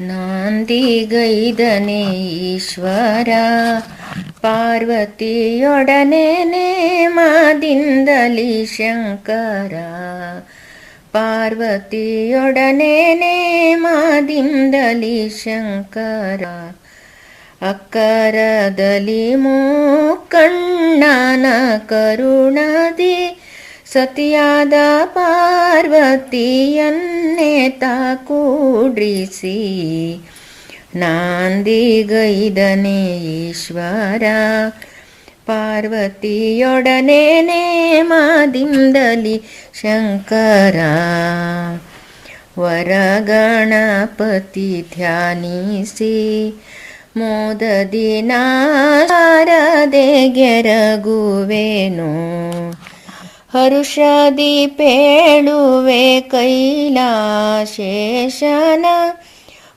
ನಾಂದಿಗೈದನೇ ಈಶ್ವರ ಪಾರ್ವತಿಯೊಡನೆ ನೇಮದಿಂದಲಿ ಶಂಕರ. ಪಾರ್ವತಿಯೊಡನೆ ನೇಮದಿಂದಲಿ ಶಂಕರ. ಅಕ್ಕರದಲ್ಲಿ ಮೂಕಣ್ಣನ ಕರುಣದಿ ಸತಿಯಾದ ಪಾರ್ವತಿಯನ್ನೇ ಕೂಡ್ರಿಸಿ. ನಾಂದಿಗೈದನೇ ಈಶ್ವರ ಪಾರ್ವತಿಯೊಡನೆ ನೇಮದಿಂದಲಿ ಶಂಕರ. ವರಗಣಪತಿ ಧ್ಯಾನಿಸಿ ಮೋದದಿ ನಾರದೆಗೆರಗುವೆನು. ಹರುಷದಿ ಪೇಳುವೆ ಕೈಲಾಶೇಷನ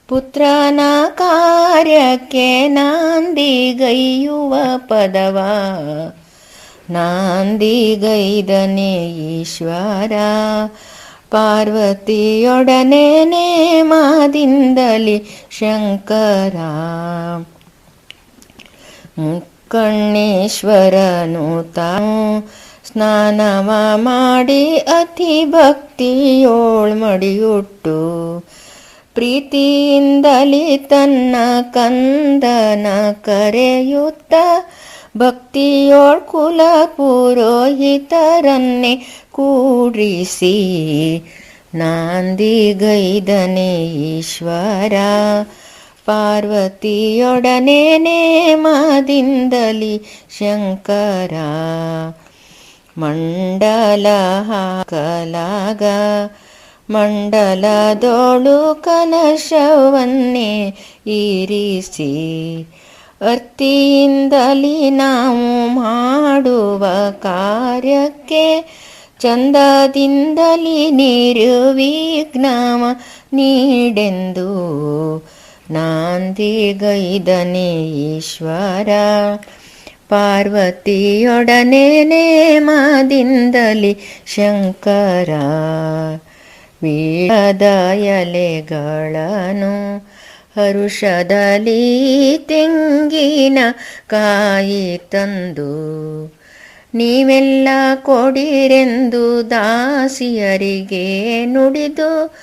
ಪುತ್ರನ ಕಾರ್ಯಕ್ಕೆ ನಾಂದಿಗೈಯುವ ಪದವ. ನಾಂದಿಗೈದನೇ ಈಶ್ವರ ಪಾರ್ವತಿಯೊಡನೆ ನೇಮದಿಂದಲಿ ಶಂಕರ. ಮುಕ್ಕಣ್ಣೇಶ್ವರನು ತಾನು ಸ್ನಾನವ ಮಾಡಿ ಅತಿ ಭಕ್ತಿಯೋಳ್ ಮಡಿಯುಟ್ಟು ಪ್ರೀತಿಯಿಂದಲಿ ತನ್ನ ಕಂದನ ಕರೆಯುತ್ತ ಭಕ್ತಿಯೋಳ್ ಕುಲ ಪುರೋಹಿತರನ್ನೇ ಕೂಡ್ರಿಸಿ. ನಾಂದಿಗೈದನೇ ಈಶ್ವರ ಪಾರ್ವತಿಯೊಡನೆ ನೇಮದಿಂದಲಿ ಶಂಕರ. ಮಂಡಲ ಹಾಕಲಾಗ ಮಂಡಲದೋಳು ಕಲಶವನ್ನೇ ಇರಿಸಿ ಅರ್ತಿಯಿಂದಲಿ ನಾವು ಮಾಡುವ ಕಾರ್ಯಕ್ಕೆ ಚಂದದಿಂದಲಿ ನಿರ್ವಿಘ್ನವ ನೀಡೆಂದು. ನಾಂದಿಗೈದನೇ ಈಶ್ವರ ಪಾರ್ವತಿಯೊಡನೆ ನೇಮದಿಂದಲಿ ಶಂಕರ. ವೀಣದ ಎಲೆಗಳನ್ನು ಹರುಷದಲ್ಲಿ ತೆಂಗಿನ ಕಾಯಿ ತಂದು ನೀವೆಲ್ಲ ಕೊಡಿರೆಂದು ದಾಸಿಯರಿಗೆ ನುಡಿದು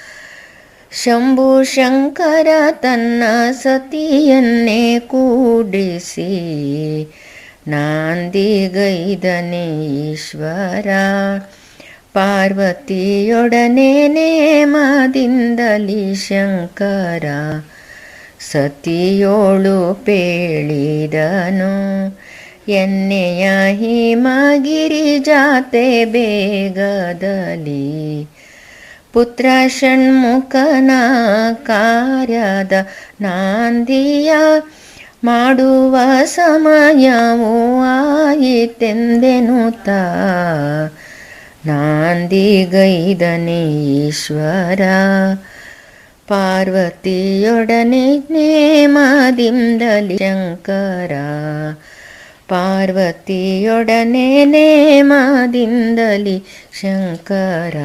ಶಂಭು ಶಂಕರ ತನ್ನ ಸತಿಯನ್ನೇ ಕೂಡಿಸಿ. ನಾಂದಿಗೈದನೇ ಈಶ್ವರ ಪಾರ್ವತಿಯೊಡನೆ ನೇಮದಿಂದಲಿ ಶಂಕರ. ಸತಿಯೋಳು ಪೇಳಿದನು ಎನ್ನೆಯ ಹಿಮಗಿರಿ ಜಾತೆ ಬೇಗದಲ್ಲಿ. ಪುತ್ರ ಷಣ್ಮುಖನ ಕಾರ್ಯದ ನಾಂದಿಯ ಮಾಡುವ ಸಮಯವೂ ಆಯಿತೆಂದೆನುತ್ತ. ನಾಂದಿಗೈದನೇ ಈಶ್ವರ ಪಾರ್ವತಿಯೊಡನೆ ನೇಮದಿಂದಲಿ ಶಂಕರ. ಪಾರ್ವತಿಯೊಡನೆ ನೇಮದಿಂದಲಿ ಶಂಕರ.